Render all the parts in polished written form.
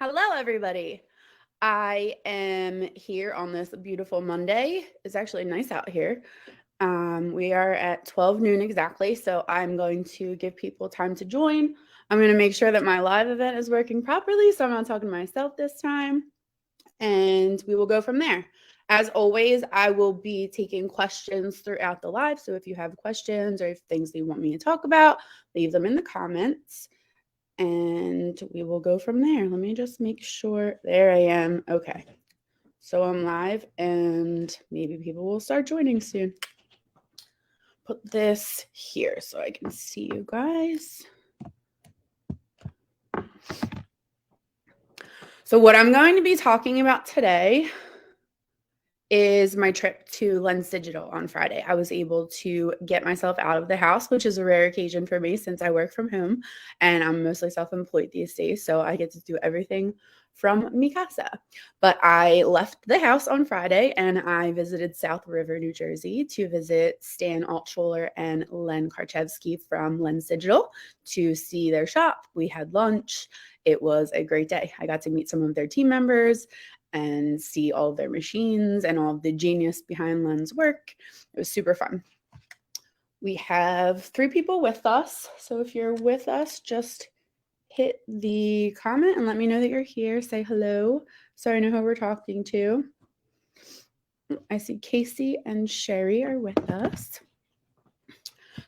Hello, everybody. I am here on this beautiful Monday. It's actually nice out here. We are at 12 noon exactly, so I'm going to give people time to join. I'm going to make sure that my live event is working properly, so I'm not talking to myself this time, and we will go from there. As always, I will be taking questions throughout the live, so if you have questions or if things that you want me to talk about, leave them in the comments. And we will go from there. Let me just make sure. There I am. Okay. So I'm live and maybe people will start joining soon. Put this here so I can see you guys. So what I'm going to be talking about today is my trip to LensDigital on Friday. I was able to get myself out of the house, which is a rare occasion for me since I work from home and I'm mostly self-employed these days. So I get to do everything from mi casa. But I left the house on Friday and I visited South River, New Jersey to visit Stan Altschuler and Len Karchevsky from LensDigital to see their shop. We had lunch. It was a great day. I got to meet some of their team members and see all of their machines and all of the genius behind Len's work. It was super fun. We have 3 people with us. So if you're with us, just hit the comment and let me know that you're here. Say hello so I know who we're talking to. I see Casey and Sherry are with us.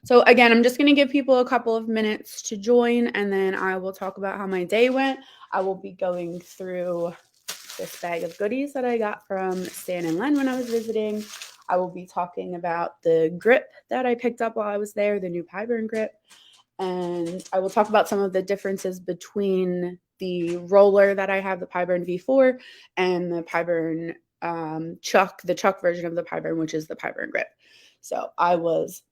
So again, I'm just going to give people a couple of minutes to join and then I will talk about how my day went. I will be going through this bag of goodies that I got from Stan and Len when I was visiting. I will be talking about the grip that I picked up while I was there, the new PiBurn grip. And I will talk about some of the differences between the roller that I have, the PiBurn V4, and the PiBurn Chuck, the Chuck version of the PiBurn, which is the PiBurn grip. So I was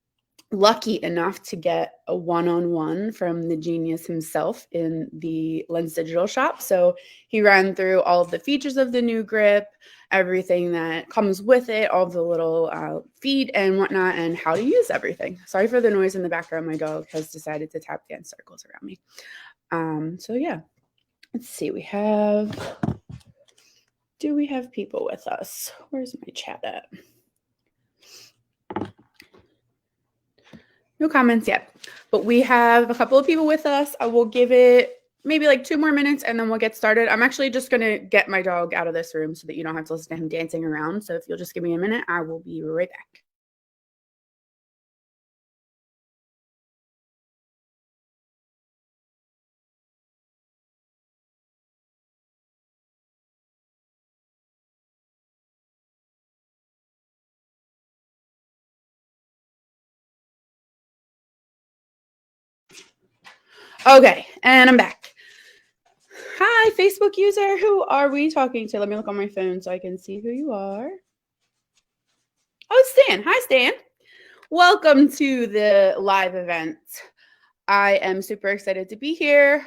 lucky enough to get a one-on-one from the genius himself in the LensDigital shop. So he ran through all of the features of the new grip, everything that comes with it, all the little feet and whatnot, and how to use everything. Sorry for the noise in the background. My dog has decided to tap dance circles around me. So yeah, let's see. Do we have people with us? Where's my chat at? No comments yet, but we have a couple of people with us. I will give it maybe like 2 more minutes and then we'll get started. I'm actually just going to get my dog out of this room so that you don't have to listen to him dancing around. So if you'll just give me a minute, I will be right back. Okay, and I'm back. Hi, Facebook user. Who are we talking to? Let me look on my phone so I can see who you are. Oh, Stan. Hi, Stan. Welcome to the live event. I am super excited to be here.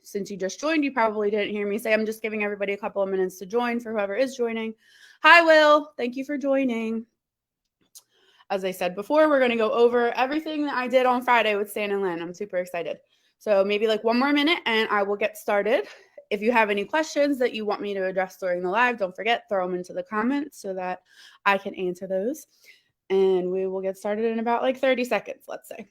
Since you just joined, you probably didn't hear me say I'm just giving everybody a couple of minutes to join for whoever is joining. Hi, Will. Thank you for joining. As I said before, we're going to go over everything that I did on Friday with Stan and Len. I'm super excited. So maybe like 1 more minute and I will get started. If you have any questions that you want me to address during the live, don't forget, throw them into the comments so that I can answer those. And we will get started in about like 30 seconds, let's say.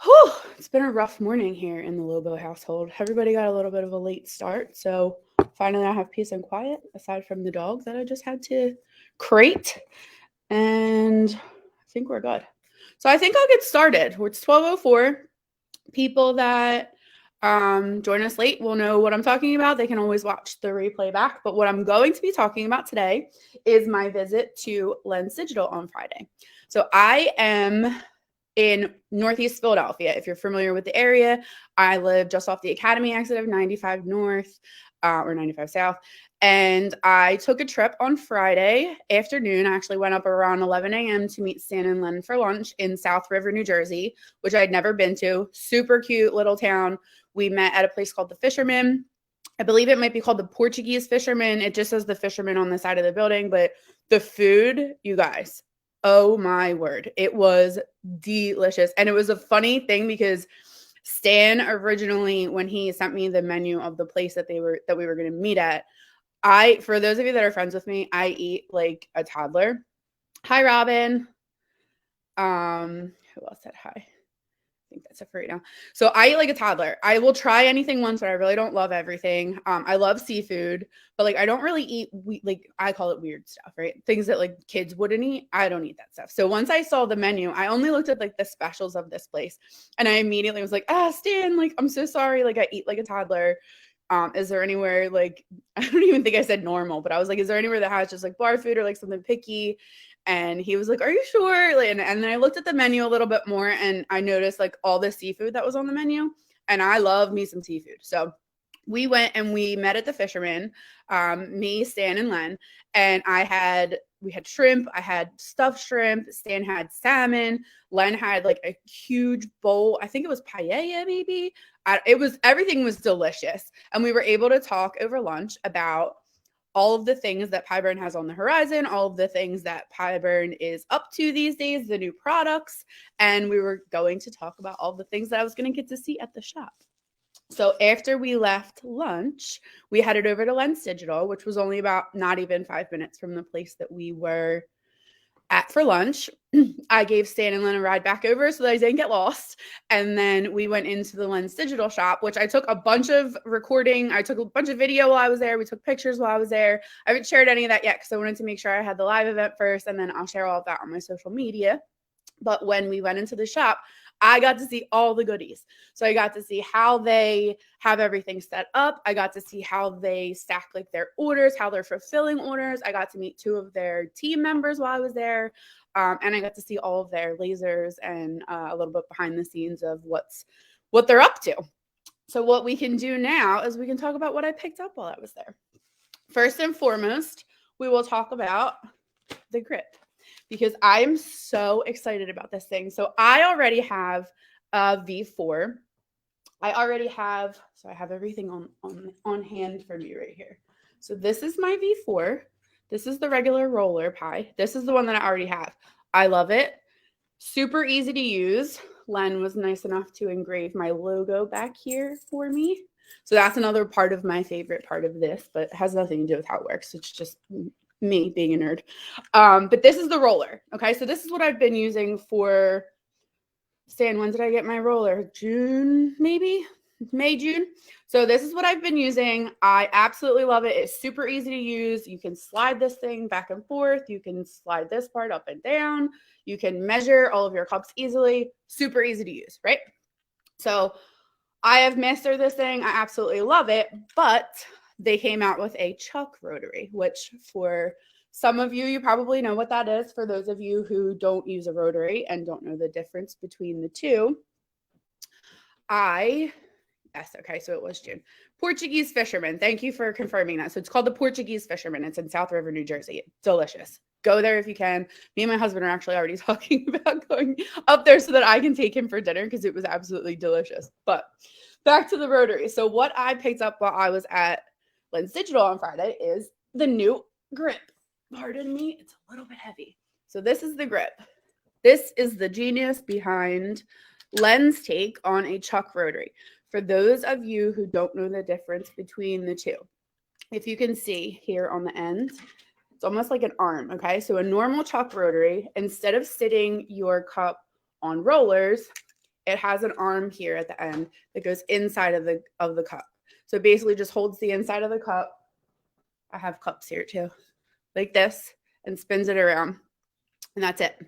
Whew, it's been a rough morning here in the Lobo household. Everybody got a little bit of a late start. So finally I have peace and quiet aside from the dog that I just had to crate. And I think we're good. So I think I'll get started. It's 12:04. People that join us late will know what I'm talking about. They can always watch the replay back. But what I'm going to be talking about today is my visit to LensDigital on Friday. So I am in Northeast Philadelphia. If you're familiar with the area, I live just off the Academy exit of 95 North or 95 South. And I took a trip on Friday afternoon. I actually went up around 11 a.m. to meet Stan and Len for lunch in South River, New Jersey, which I'd never been to. Super cute little town. We met at a place called the Fisherman. I believe it might be called the Portuguese Fisherman. It just says the Fisherman on the side of the building. But the food, you guys, oh my word, it was delicious. And it was a funny thing because Stan originally, when he sent me the menu of the place that we were going to meet at, for those of you that are friends with me, I eat like a toddler. Hi, Robin. Who else said hi? I think that's it for right now. So I eat like a toddler. I will try anything once, but I really don't love everything. I love seafood, but like I don't really eat like I call it weird stuff, right? Things that like kids wouldn't eat. I don't eat that stuff. So once I saw the menu, I only looked at like the specials of this place, and I immediately was like, Stan, like I'm so sorry, like I eat like a toddler. Is there anywhere like I don't even think I said normal, but I was like, is there anywhere that has just like bar food or like something picky? And he was like, are you sure? Like, and then I looked at the menu a little bit more and I noticed like all the seafood that was on the menu. And I love me some seafood. So we went and we met at the Fisherman, me, Stan, and Len. And we had shrimp. I had stuffed shrimp. Stan had salmon. Len had like a huge bowl. I think it was paella, maybe. Everything was delicious. And we were able to talk over lunch about all of the things that PiBurn has on the horizon, all of the things that PiBurn is up to these days, the new products. And we were going to talk about all the things that I was going to get to see at the shop. So after we left lunch, we headed over to LensDigital, which was only about not even 5 minutes from the place that we were at for lunch. I gave Stan and Len a ride back over so that I didn't get lost. And then we went into the LensDigital shop, which I took a bunch of recording. I took a bunch of video while I was there. We took pictures while I was there. I haven't shared any of that yet because I wanted to make sure I had the live event first, and then I'll share all of that on my social media. But when we went into the shop, I got to see all the goodies. So I got to see how they have everything set up. I got to see how they stack like their orders, how they're fulfilling orders. I got to meet 2 of their team members while I was there. And I got to see all of their lasers and a little bit behind the scenes of what they're up to. So what we can do now is we can talk about what I picked up while I was there. First and foremost, we will talk about the grip, because I am so excited about this thing. So I already have a V4. I have everything on hand for me right here. So this is my V4. This is the regular roller Pi. This is the one that I already have. I love it. Super easy to use. Len was nice enough to engrave my logo back here for me. So that's another part of my favorite part of this, but it has nothing to do with how it works. It's just me being a nerd. But this is the roller. Okay, so this is what I've been using for, Stan, when did I get my roller? June, maybe? May, June. So this is what I've been using. I absolutely love it. It's super easy to use. You can slide this thing back and forth. You can slide this part up and down. You can measure all of your cups easily. Super easy to use, right? So I have mastered this thing. I absolutely love it, but they came out with a chuck rotary, which for some of you, you probably know what that is. For those of you who don't use a rotary and don't know the difference between the two, yes, okay, so it was June. Portuguese Fisherman. Thank you for confirming that. So it's called the Portuguese Fisherman. It's in South River, New Jersey. It's delicious. Go there if you can. Me and my husband are actually already talking about going up there so that I can take him for dinner because it was absolutely delicious. But back to the rotary. So what I picked up while I was at LensDigital on Friday is the new grip. Pardon me, it's a little bit heavy. So this is the grip. This is the genius behind Len's take on a chuck rotary. For those of you who don't know the difference between the two, if you can see here on the end, it's almost like an arm, okay? So a normal chuck rotary, instead of sitting your cup on rollers, it has an arm here at the end that goes inside of the cup. So it basically just holds the inside of the cup. I have cups here too, like this, and spins it around. And that's it.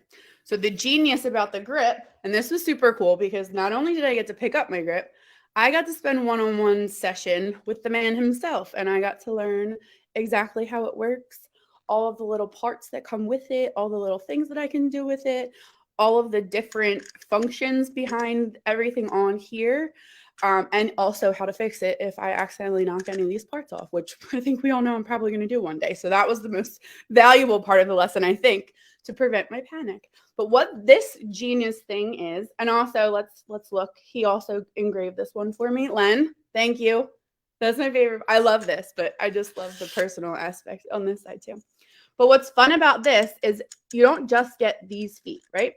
So the genius about the grip, and this was super cool because not only did I get to pick up my grip, I got to spend one-on-one session with the man himself, and I got to learn exactly how it works, all of the little parts that come with it, all the little things that I can do with it, all of the different functions behind everything on here, and also how to fix it if I accidentally knock any of these parts off, which I think we all know I'm probably going to do one day. So that was the most valuable part of the lesson, I think, to prevent my panic. But what this genius thing is, and also let's look, he also engraved this one for me. Len, thank you. That's my favorite. I love this, but I just love the personal aspect on this side too. But what's fun about this is you don't just get these feet, right?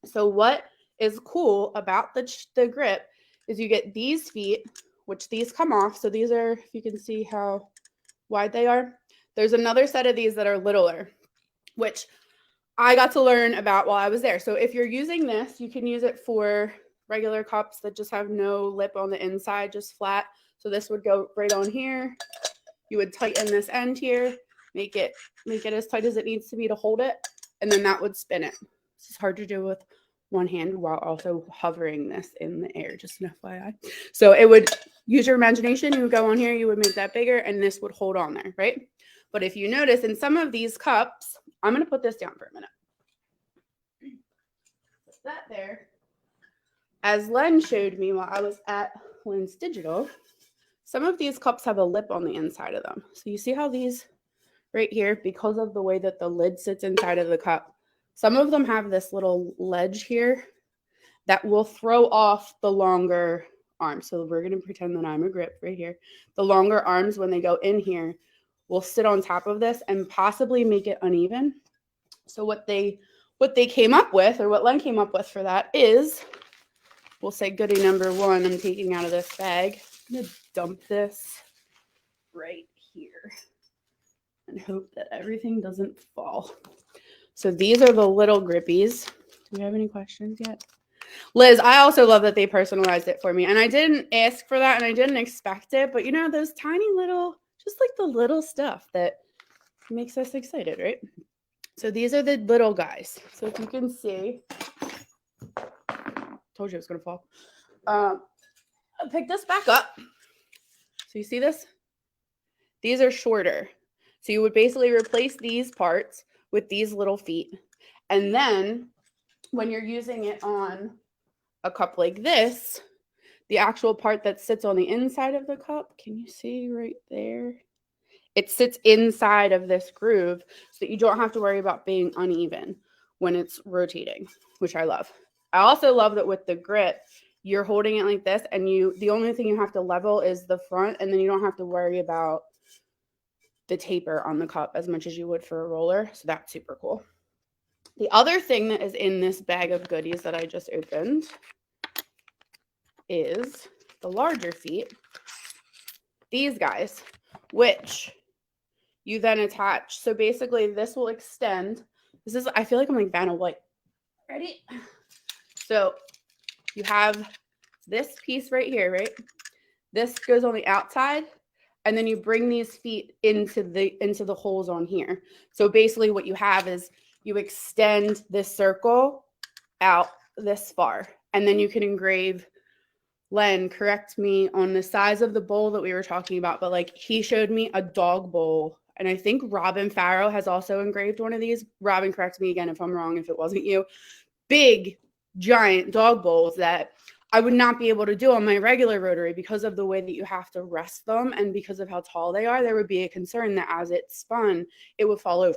So what is cool about the grip is you get these feet, which these come off. So these are, if you can see how wide they are. There's another set of these that are littler, which I got to learn about while I was there. So if you're using this, you can use it for regular cups that just have no lip on the inside, just flat. So this would go right on here. You would tighten this end here, make it as tight as it needs to be to hold it, and then that would spin it. This is hard to do with one hand while also hovering this in the air, just an FYI. So it would use your imagination. You would go on here, you would make that bigger, and this would hold on there, right? But if you notice in some of these cups, I'm going to put this down for a minute. Put that there. As Len showed me while I was at LensDigital, some of these cups have a lip on the inside of them. So you see how these right here, because of the way that the lid sits inside of the cup, some of them have this little ledge here that will throw off the longer arms. So we're going to pretend that I'm a grip right here. The longer arms, when they go in here, will sit on top of this and possibly make it uneven. So what they came up with, or what Len came up with for that is, we'll say goodie number one, I'm taking out of this bag. I'm going to dump this right here and hope that everything doesn't fall. So these are the little grippies. Do we have any questions yet? Liz, I also love that they personalized it for me. And I didn't ask for that and I didn't expect it. But you know, those tiny little, just like the little stuff that makes us excited, right? So these are the little guys. So if you can see, told you it was going to fall. I'll pick this back up. So you see this? These are shorter. So you would basically replace these parts with these little feet. And then when you're using it on a cup like this, the actual part that sits on the inside of the cup, can you see right there? It sits inside of this groove so that you don't have to worry about being uneven when it's rotating, which I love. I also love that with the grip, you're holding it like this and the only thing you have to level is the front, and then you don't have to worry about the taper on the cup as much as you would for a roller. So that's super cool. The other thing that is in this bag of goodies that I just opened is the larger feet, these guys, which you then attach. So basically this will extend. This is, I feel like I'm like Vanna White. Ready? So you have this piece right here, right? This goes on the outside, and then you bring these feet into the holes on here. So basically what you have is you extend this circle out this far, and then you can engrave. Len, correct me on the size of the bowl that we were talking about, but like he showed me a dog bowl, and I think Robin Farrow has also engraved one of these. Robin, correct me again if I'm wrong, if it wasn't you. Big, giant dog bowls that I would not be able to do on my regular rotary because of the way that you have to rest them, and because of how tall they are, there would be a concern that as it spun, it would fall over.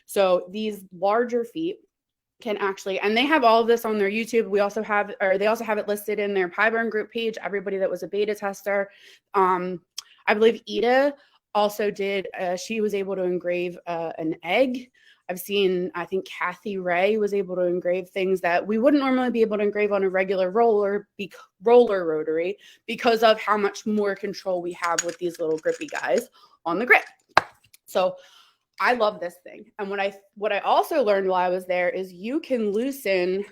So these larger feet can actually, and they have all of this on their YouTube. We also have, or they also have it listed in their PiBurn group page. Everybody that was a beta tester, I believe Ida also did. She was able to engrave an egg. I've seen, I think Kathy Ray was able to engrave things that we wouldn't normally be able to engrave on a regular roller rotary because of how much more control we have with these little grippy guys on the grip. So I love this thing. And what I also learned while I was there is you can loosen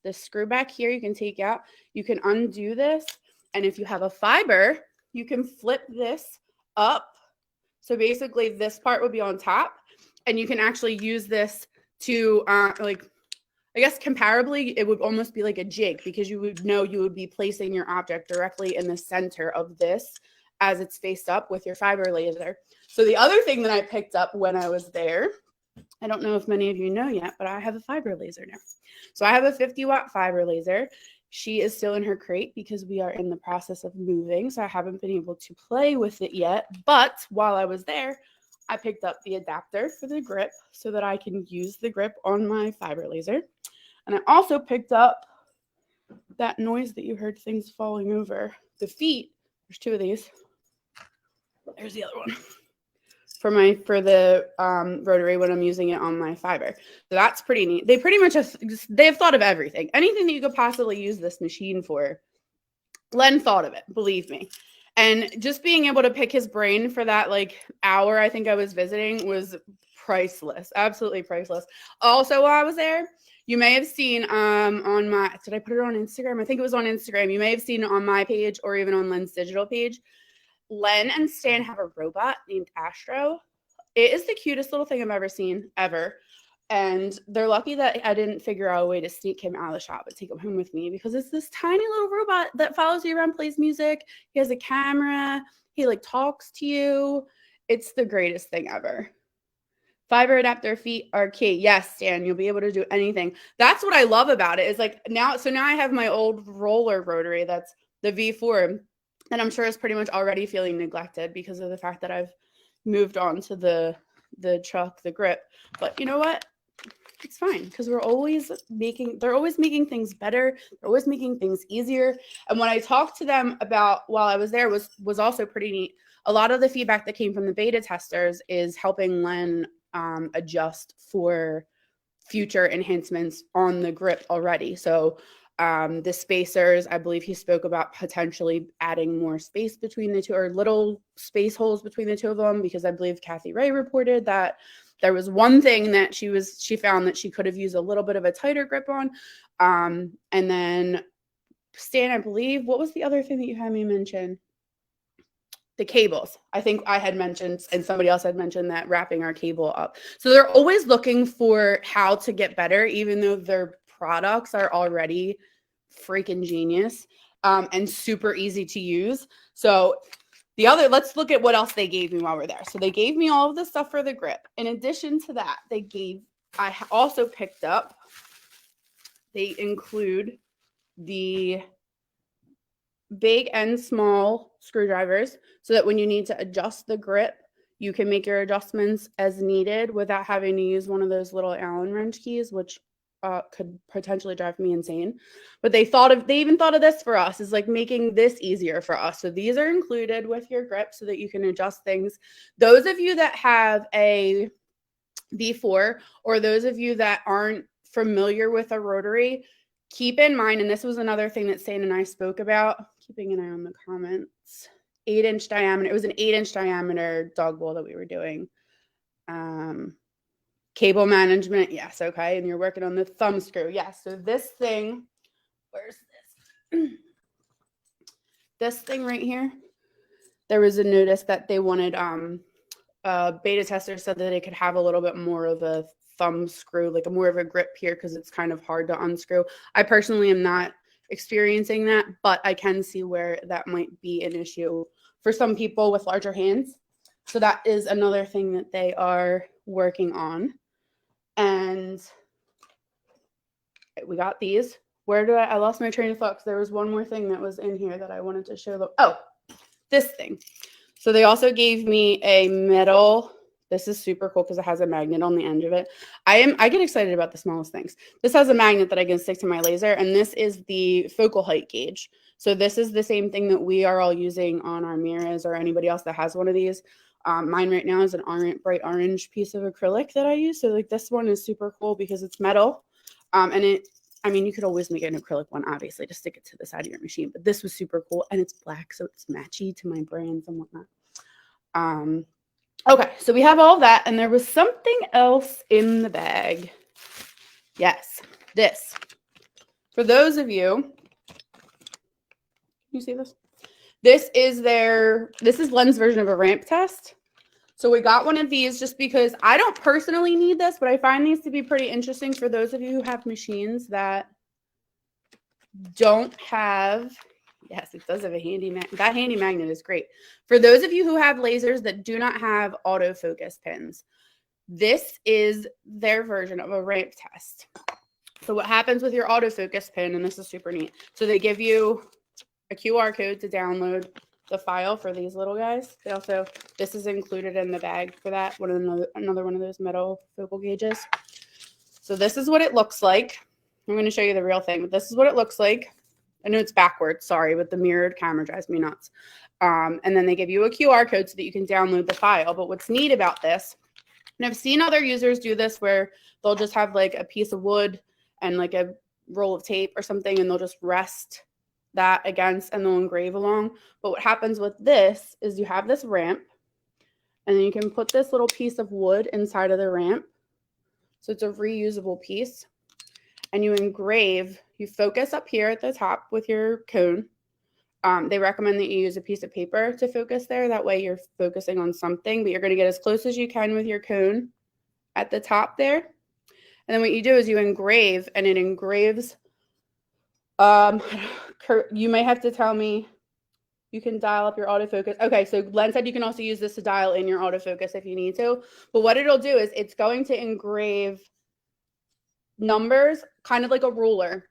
the screw back here. You can take out, you can undo this. And if you have a fiber, you can flip this up. So basically this part would be on top, and you can actually use this to like, I guess comparably, it would almost be like a jig, because you would know you would be placing your object directly in the center of this as it's faced up with your fiber laser. So the other thing that I picked up when I was there, I don't know if many of you know yet, but I have a fiber laser now. So I have a 50-watt fiber laser. She is still in her crate because we are in the process of moving, so I haven't been able to play with it yet. But while I was there, I picked up the adapter for the grip so that I can use the grip on my fiber laser. And I also picked up that noise that you heard, things falling over. The feet, there's two of these. There's the other one for the rotary when I'm using it on my fiber. So that's pretty neat. They pretty much have thought of everything. Anything that you could possibly use this machine for, Len thought of it, believe me. And just being able to pick his brain for that like hour I think I was visiting was priceless. Absolutely priceless. Also, while I was there, you may have seen on my, did I put it on Instagram? I think it was on Instagram. You may have seen it on my page or even on LensDigital page. Len and Stan have a robot named Astro. It is the cutest little thing I've ever seen, ever. And they're lucky that I didn't figure out a way to sneak him out of the shop and take him home with me, because it's this tiny little robot that follows you around, plays music. He has a camera. He like talks to you. It's the greatest thing ever. Fiber adapter feet are key. Yes, Stan, you'll be able to do anything. That's what I love about it, is like now, so now I have my old roller rotary. That's the V4. And I'm sure it's pretty much already feeling neglected because of the fact that I've moved on to the truck, the grip. But you know what? It's fine, because they're always making things better. They're always making things easier. And when I talked to them about while I was there was also pretty neat. A lot of the feedback that came from the beta testers is helping Len adjust for future enhancements on the grip already. So the spacers, I believe he spoke about potentially adding more space between the two, or little space holes between the two of them, because I believe Kathy Ray reported that there was one thing that she found that she could have used a little bit of a tighter grip on. And then Stan, I believe, what was the other thing that you had me mention? The cables. I think I had mentioned, and somebody else had mentioned, that wrapping our cable up. So they're always looking for how to get better, even though their products are already freaking genius and super easy to use. So let's look at what else they gave me while we're there. So they gave me all of the stuff for the grip. In addition to that, I also picked up, they include the big and small screwdrivers, so that when you need to adjust the grip, you can make your adjustments as needed without having to use one of those little Allen wrench keys, which could potentially drive me insane. But they even thought of this for us, is like making this easier for us. So these are included with your grip so that you can adjust things. Those of you that have a V4, or those of you that aren't familiar with a rotary, keep in mind, and this was another thing that Stan and I spoke about, keeping an eye on the comments, 8-inch diameter. It was an 8-inch diameter dog bowl that we were doing. Cable management, yes, okay. And you're working on the thumb screw, yes. So this thing, where's this? This thing right here, there was a notice that they wanted, beta tester said that they could have a little bit more of a thumb screw, like more of a grip here, because it's kind of hard to unscrew. I personally am not experiencing that, but I can see where that might be an issue for some people with larger hands. So that is another thing that they are working on. And we got these. I lost my train of thought, because there was one more thing that was in here that I wanted to show them. Oh, this thing. So they also gave me a metal. This is super cool because it has a magnet on the end of it. I get excited about the smallest things. This has a magnet that I can stick to my laser, and this is the focal height gauge. So this is the same thing that we are all using on our mirrors, or anybody else that has one of these. Mine right now is an bright orange piece of acrylic that I use. So like this one is super cool because it's metal. And you could always make an acrylic one, obviously, to stick it to the side of your machine. But this was super cool, and it's black, so it's matchy to my brands and whatnot. Okay, so we have all that, and there was something else in the bag. Yes, this. For those of you, can you see this? This is Len's version of a ramp test. So we got one of these just because I don't personally need this, but I find these to be pretty interesting for those of you who have machines that don't have, yes, it does have a handy magnet. That handy magnet is great. For those of you who have lasers that do not have autofocus pins, this is their version of a ramp test. So what happens with your autofocus pin, and this is super neat. So they give you a QR code to download the file for these little guys. This is included in the bag for that. Another one of those metal focal gauges. So this is what it looks like. I'm going to show you the real thing, but this is what it looks like. I know it's backwards, sorry, but the mirrored camera drives me nuts. And then they give you a QR code so that you can download the file. But what's neat about this, and I've seen other users do this where they'll just have like a piece of wood and like a roll of tape or something, and they'll just rest that against and they'll engrave along. But what happens with this is you have this ramp, and then you can put this little piece of wood inside of the ramp. So it's a reusable piece. And you engrave, you focus up here at the top with your cone. They recommend that you use a piece of paper to focus there. That way you're focusing on something, but you're going to get as close as you can with your cone at the top there. And then what you do is you engrave, and it engraves. You may have to tell me. You can dial up your autofocus. Okay, so Len said you can also use this to dial in your autofocus if you need to. But what it'll do is it's going to engrave numbers, kind of like a ruler,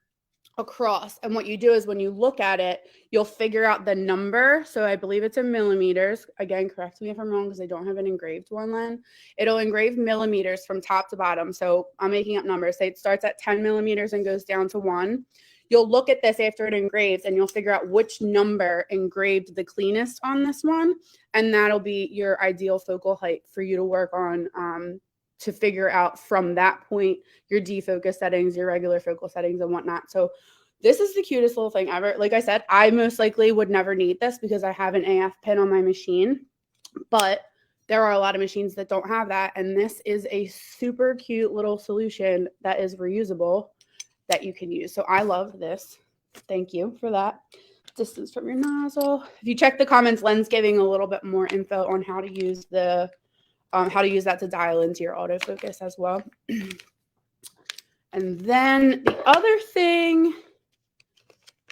across. And what you do is when you look at it, you'll figure out the number. So I believe it's in millimeters. Again, correct me if I'm wrong because I don't have an engraved one, Len. It'll engrave millimeters from top to bottom. So I'm making up numbers. Say it starts at 10 millimeters and goes down to 1. You'll look at this after it engraves, and you'll figure out which number engraved the cleanest on this one. And that'll be your ideal focal height for you to work on, to figure out from that point your defocus settings, your regular focal settings, and whatnot. So this is the cutest little thing ever. Like I said, I most likely would never need this because I have an AF pin on my machine, but there are a lot of machines that don't have that. And this is a super cute little solution that is reusable that you can use. So I love this. Thank you for that. Distance from your nozzle. If you check the comments, Len's giving a little bit more info on how to use the how to use that to dial into your autofocus as well. And then the other thing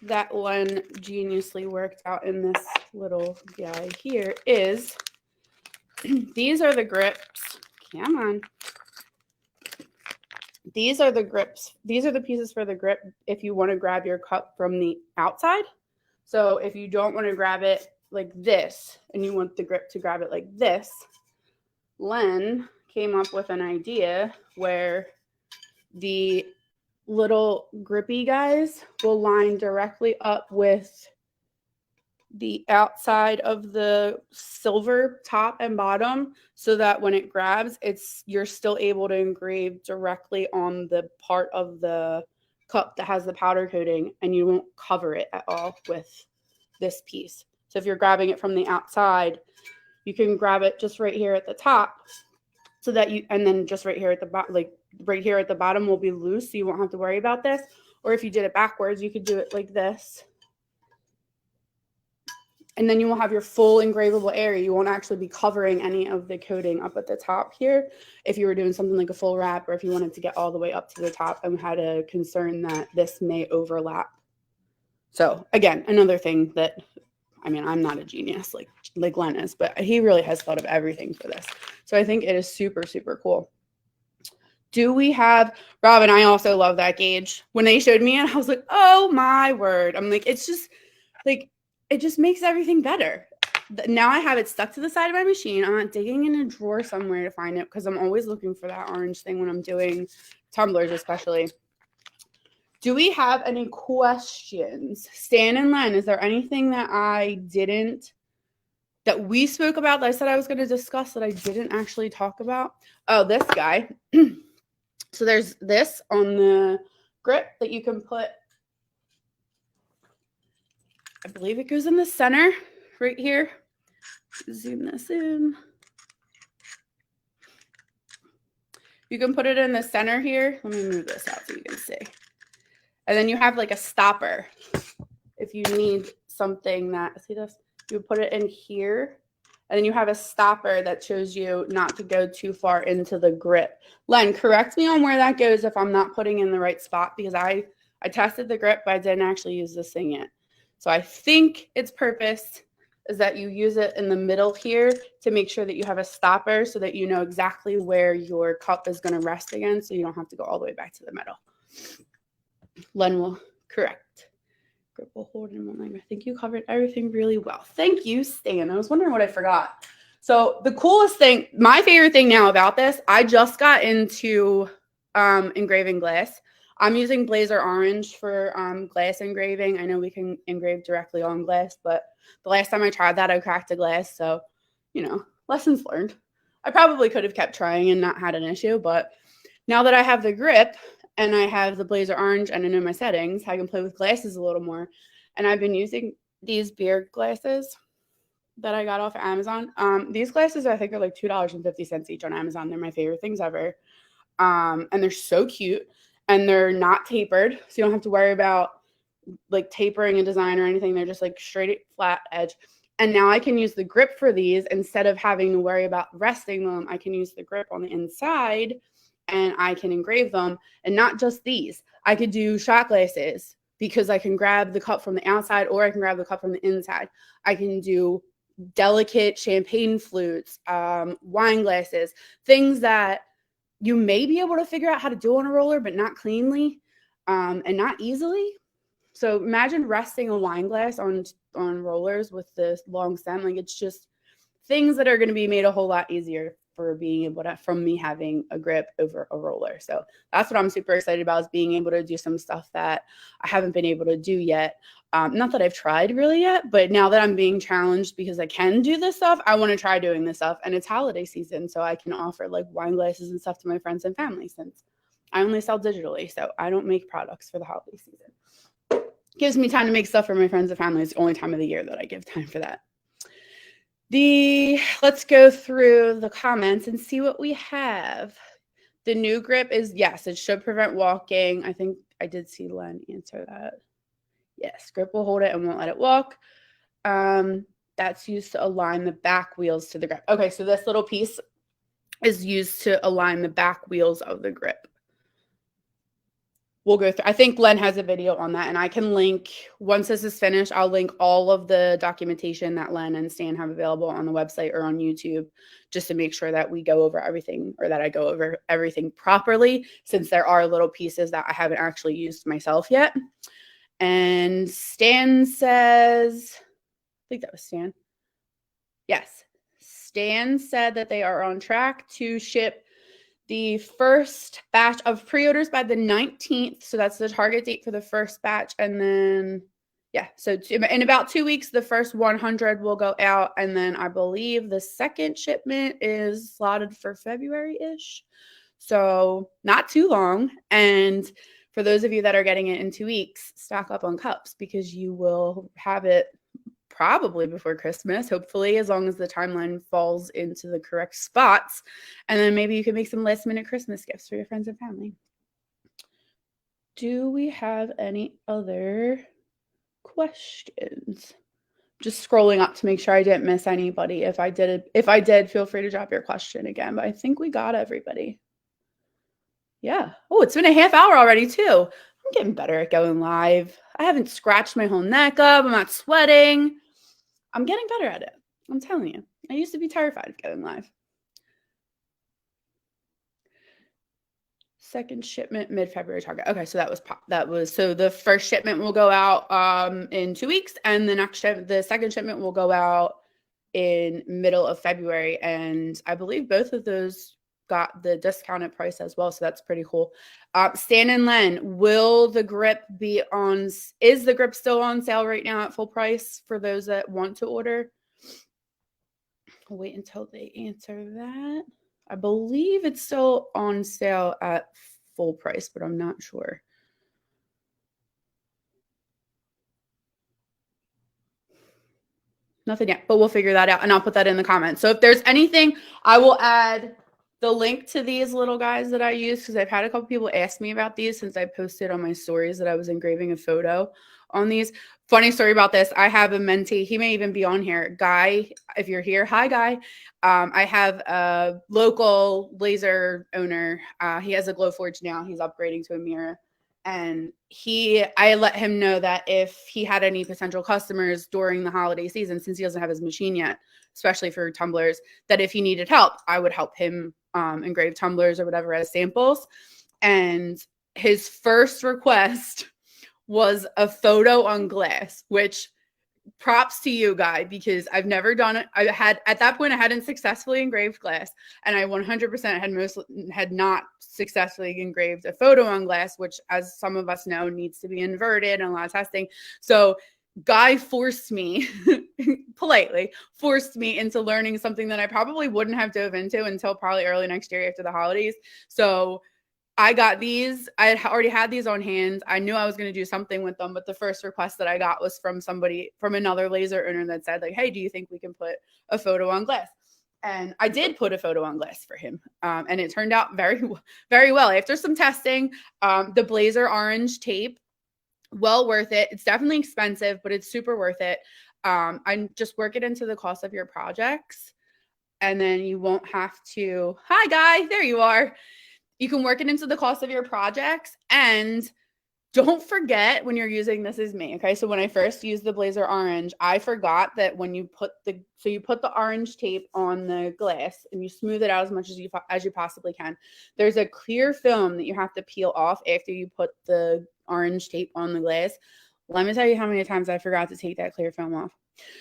that Len geniusly worked out in this little guy here is these are the grips. Come on. These are the grips. These are the pieces for the grip if you want to grab your cup from the outside. So if you don't want to grab it like this and you want the grip to grab it like this, Len came up with an idea where the little grippy guys will line directly up with the outside of the silver top and bottom so that when it grabs, you're still able to engrave directly on the part of the cup that has the powder coating, and you won't cover it at all with this piece. So if you're grabbing it from the outside, you can grab it just right here at the top so that and then just right here at the bottom, like right here at the bottom will be loose, so you won't have to worry about this. Or if you did it backwards, you could do it like this. And then you will have your full engravable area. You won't actually be covering any of the coating up at the top here if you were doing something like a full wrap, or if you wanted to get all the way up to the top and had a concern that this may overlap. So again, another thing that, I mean, I'm not a genius like Len is, but he really has thought of everything for this. So I think it is super, super cool. Do we have, Rob and I also love that gauge. When they showed me it, I was like, oh my word. I'm like, it's just like, it just makes everything better. Now I have it stuck to the side of my machine. I'm not digging in a drawer somewhere to find it because I'm always looking for that orange thing when I'm doing tumblers especially. Do we have any questions? Stan and Len, is there anything that that we spoke about that I said I was going to discuss that I didn't actually talk about? Oh, this guy. So there's this on the grip that you can put, I believe it goes in the center right here. Zoom this in. You can put it in the center here. Let me move this out so you can see. And then you have like a stopper. If you need something that, see this? You put it in here. And then you have a stopper that shows you not to go too far into the grip. Len, correct me on where that goes if I'm not putting in the right spot, because I tested the grip, but I didn't actually use this thing yet. So I think its purpose is that you use it in the middle here to make sure that you have a stopper so that you know exactly where your cup is going to rest again, so you don't have to go all the way back to the middle. Len will correct. Grip will hold in one line. I think you covered everything really well. Thank you, Stan. I was wondering what I forgot. So the coolest thing, my favorite thing now about this, I just got into engraving glass. I'm using Blazer Orange for glass engraving. I know we can engrave directly on glass, but the last time I tried that, I cracked a glass. So, you know, lessons learned. I probably could have kept trying and not had an issue, but now that I have the grip and I have the Blazer Orange and I know my settings, I can play with glasses a little more. And I've been using these beard glasses that I got off Amazon. These glasses I think are like $2.50 each on Amazon. They're my favorite things ever. And they're so cute, and they're not tapered, so you don't have to worry about like tapering a design or anything. They're just like straight flat edge. And now I can use the grip for these instead of having to worry about resting them. I can use the grip on the inside and I can engrave them. And not just these. I could do shot glasses because I can grab the cup from the outside or I can grab the cup from the inside. I can do delicate champagne flutes, wine glasses, things that you may be able to figure out how to do on a roller, but not cleanly and not easily. So imagine resting a wine glass on rollers with this long stem. Like, it's just things that are going to be made a whole lot easier for being able to, from me having a grip over a roller. So that's what I'm super excited about, is being able to do some stuff that I haven't been able to do yet. Not that I've tried really yet, but now that I'm being challenged because I can do this stuff, I want to try doing this stuff. And it's holiday season, so I can offer like wine glasses and stuff to my friends and family, since I only sell digitally. So I don't make products for the holiday season. Gives me time to make stuff for my friends and family. It's the only time of the year that I give time for that. Let's go through the comments and see what we have. The new grip is, yes, it should prevent walking. I think I did see Len answer that. Yes, grip will hold it and won't let it walk. That's used to align the back wheels to the grip. Okay, so this little piece is used to align the back wheels of the grip. We'll go through. I think Len has a video on that, and I can link, once this is finished, I'll link all of the documentation that Len and Stan have available on the website or on YouTube, just to make sure that we go over everything, or that I go over everything properly, since there are little pieces that I haven't actually used myself yet. And Stan says, I think that was Stan. Yes. Stan said that they are on track to ship the first batch of pre-orders by the 19th. So that's the target date for the first batch. And then, yeah, so in about 2 weeks, the first 100 will go out. And then I believe the second shipment is slotted for February-ish. So not too long. And for those of you that are getting it in 2 weeks, stock up on cups, because you will have it probably before Christmas, hopefully, as long as the timeline falls into the correct spots. And then maybe you can make some last minute Christmas gifts for your friends and family. Do we have any other questions? Just scrolling up to make sure I didn't miss anybody. If I did, feel free to drop your question again, but I think we got everybody. Yeah. Oh, it's been a half hour already too. I'm getting better at going live. I haven't scratched my whole neck up. I'm not sweating. I'm getting better at it. I'm telling you. I used to be terrified of going live. Second shipment mid-February target. Okay, so so the first shipment will go out in 2 weeks, and the second shipment will go out in middle of February. And I believe both of those got the discounted price as well, so that's pretty cool. Stan and Len, is the grip still on sale right now at full price for those that want to order? I'll wait until they answer that. I believe it's still on sale at full price, but I'm not sure. Nothing yet, but we'll figure that out, and I'll put that in the comments. So if there's anything, I will add the link to these little guys that I use, because I've had a couple people ask me about these since I posted on my stories that I was engraving a photo on these. Funny story about this. I have a mentee. He may even be on here. Guy, if you're here, hi, Guy. I have a local laser owner. He has a Glowforge now. He's upgrading to a Mira. And I let him know that if he had any potential customers during the holiday season, since he doesn't have his machine yet, especially for tumblers, that if he needed help, I would help him engrave tumblers or whatever as samples. And his first request was a photo on glass, which props to you, Guy, because I've never done it. At that point, I hadn't successfully engraved glass, and I 100% had not successfully engraved a photo on glass, which, as some of us know, needs to be inverted and a lot of testing. So Guy politely forced me into learning something that I probably wouldn't have dove into until probably early next year after the holidays. So I got these. I had already had these on hand. I knew I was going to do something with them, but the first request that I got was from another laser owner that said like, hey, do you think we can put a photo on glass? And I did put a photo on glass for him. And it turned out very, very well. After some testing, the Blazer orange tape, well worth it. It's definitely expensive, but it's super worth it. I just work it into the cost of your projects. And then you won't have to, hi guy, there you are. You can work it into the cost of your projects. And don't forget when you're using, this is me, okay? So when I first used the Blazer orange, I forgot that when you put you put the orange tape on the glass and you smooth it out as much as you possibly can. There's a clear film that you have to peel off after you put the orange tape on the glass. Let me tell you how many times I forgot to take that clear film off.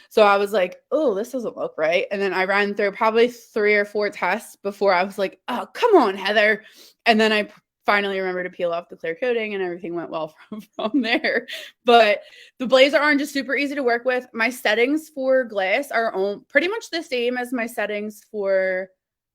So I was like, oh, this doesn't look right. And then I ran through probably 3 or 4 tests before I was like, oh, come on, Heather. And then I finally remembered to peel off the clear coating and everything went well from there. But the Blazer orange is super easy to work with. My settings for glass are pretty much the same as my settings for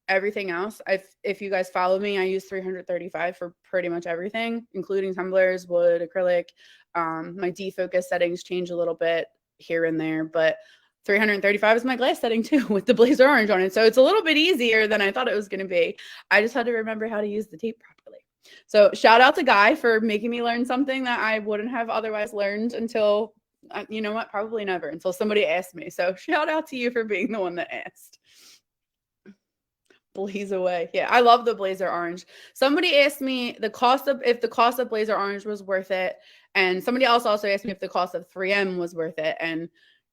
everything else. If you guys follow me, I use 335 for pretty much everything, including tumblers, wood, acrylic. My defocus settings change a little bit here and there, but 335 is my glass setting too with the Blazer orange on it. So it's a little bit easier than I thought it was going to be. I just had to remember how to use the tape properly. So shout out to Guy for making me learn something that I wouldn't have otherwise learned until, you know what, probably never, until somebody asked me. So shout out to you for being the one that asked. Blaze away. Yeah, I love the Blazer orange. Somebody asked me if the cost of Blazer orange was worth it. And somebody else also asked me if the cost of 3M was worth it. And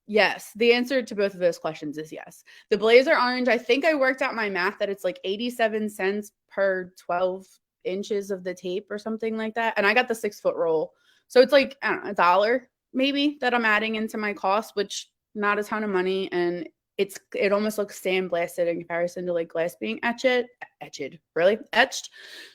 yes, the answer to both of those questions is yes. The Blazer orange, I think I worked out my math that it's like 87 cents per 12 inches of the tape or something like that. And I got the 6-foot roll. So it's like, I don't know, $1 maybe that I'm adding into my cost, which not a ton of money. And it almost looks sandblasted in comparison to like glass being etched.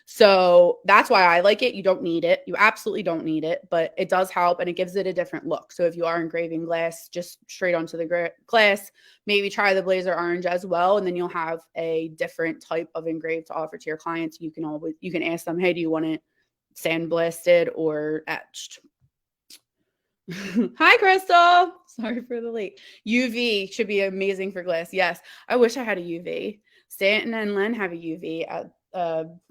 So that's why I like it. You don't need it. You absolutely don't need it, but it does help and it gives it a different look. So if you are engraving glass just straight onto the glass, maybe try the Blazer orange as well. And then you'll have a different type of engrave to offer to your clients. You can ask them, hey, do you want it sandblasted or etched? Hi, Crystal. Sorry for the late. UV should be amazing for glass. Yes, I wish I had a UV. Stanton and Len have a UV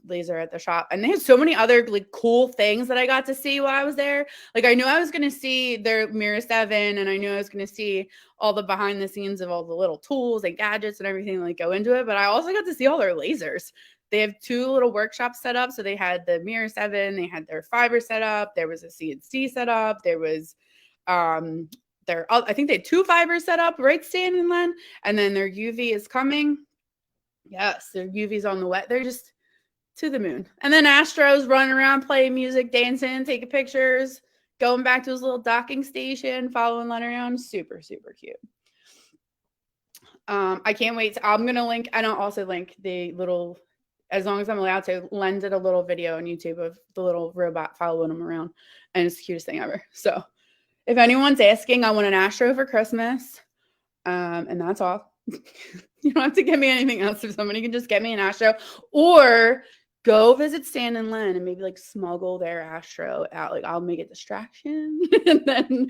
laser at the shop, and they had so many other like cool things that I got to see while I was there. Like I knew I was going to see their Mirror 7, and I knew I was going to see all the behind the scenes of all the little tools and gadgets and everything like go into it. But I also got to see all their lasers. They have 2 little workshops set up. So they had the Mirror 7, they had their fiber set up, there was a CNC set up, there was I think they had 2 fibers set up, right, Stan and Len? And then their UV is coming. Yes, their UV's on the wet. They're just to the moon. And then Astro's running around, playing music, dancing, taking pictures, going back to his little docking station, following Len around. Super, super cute. I can't wait. I'm going to link, and I'll also link the little, as long as I'm allowed to, Len did a little video on YouTube of the little robot following him around. And it's the cutest thing ever. So if anyone's asking, I want an Astro for Christmas. And that's all. You don't have to get me anything else. If somebody can just get me an Astro, or go visit Stan and Len and maybe like smuggle their Astro out. Like I'll make a distraction. And then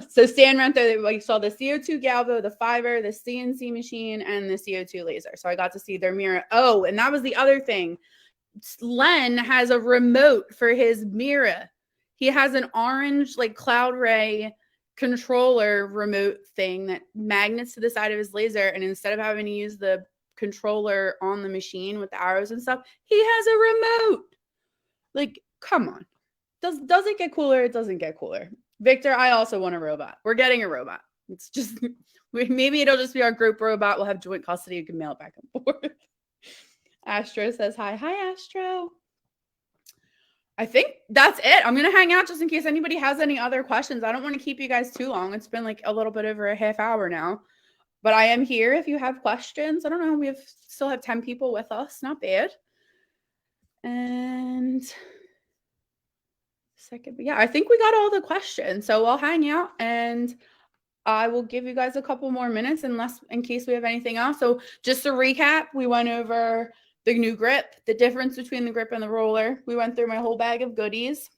so Stan ran through, like, saw the CO2 Galvo, the fiber, the CNC machine, and the CO2 laser. So I got to see their mirror. Oh, and that was the other thing. Len has a remote for his mirror. He has an orange like Cloud Ray controller remote thing that magnets to the side of his laser. And instead of having to use the controller on the machine with the arrows and stuff, he has a remote. Like, come on. Does it get cooler? It doesn't get cooler. Victor, I also want a robot. We're getting a robot. It's just, maybe it'll just be our group robot. We'll have joint custody. You can mail it back and forth. Astro says hi. Hi, Astro. I think that's it. I'm going to hang out just in case anybody has any other questions. I don't want to keep you guys too long. It's been like a little bit over a half hour now. But I am here if you have questions. I don't know. We still have 10 people with us. Not bad. And second, yeah, I think we got all the questions. So I'll hang out and I will give you guys a couple more minutes in case we have anything else. So just to recap, we went over the new grip, the difference between the grip and the roller. We went through my whole bag of goodies.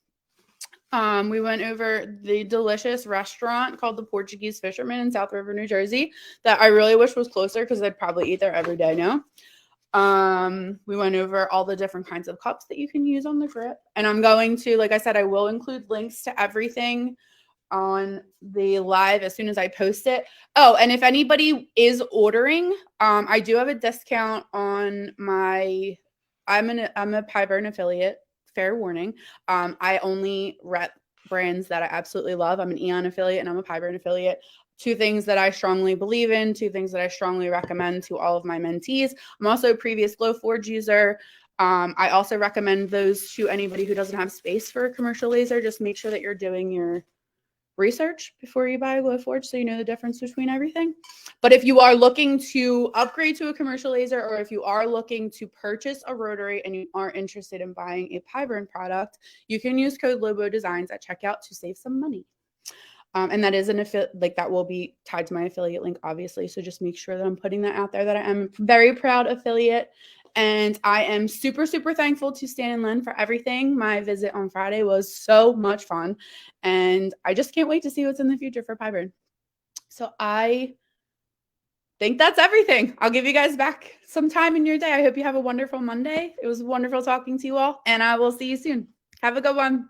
We went over the delicious restaurant called the Portuguese Fisherman in South River, New Jersey, that I really wish was closer because I'd probably eat there every day now. We went over all the different kinds of cups that you can use on the grip. And I'm going to, like I said, I will include links to everything on the live as soon as I post it. Oh, and if anybody is ordering, I do have a discount on my, I'm a PiBurn affiliate, fair warning. I only rep brands that I absolutely love. I'm an Eon affiliate and I'm a PiBurn affiliate. Two things that I strongly believe in, two things that I strongly recommend to all of my mentees. I'm also a previous Glowforge user. I also recommend those to anybody who doesn't have space for a commercial laser. Just make sure that you're doing your research before you buy a Glowforge so you know the difference between everything. But if you are looking to upgrade to a commercial laser, or if you are looking to purchase a rotary and you are interested in buying a PiBurn product, you can use code LOBODesigns at checkout to save some money. And that is an affiliate, like that will be tied to my affiliate link, obviously. So just make sure that I'm putting that out there, that I am a very proud affiliate. And I am super, super thankful to Stan and Len for everything. My visit on Friday was so much fun. And I just can't wait to see what's in the future for PiBurn. So I think that's everything. I'll give you guys back some time in your day. I hope you have a wonderful Monday. It was wonderful talking to you all. And I will see you soon. Have a good one.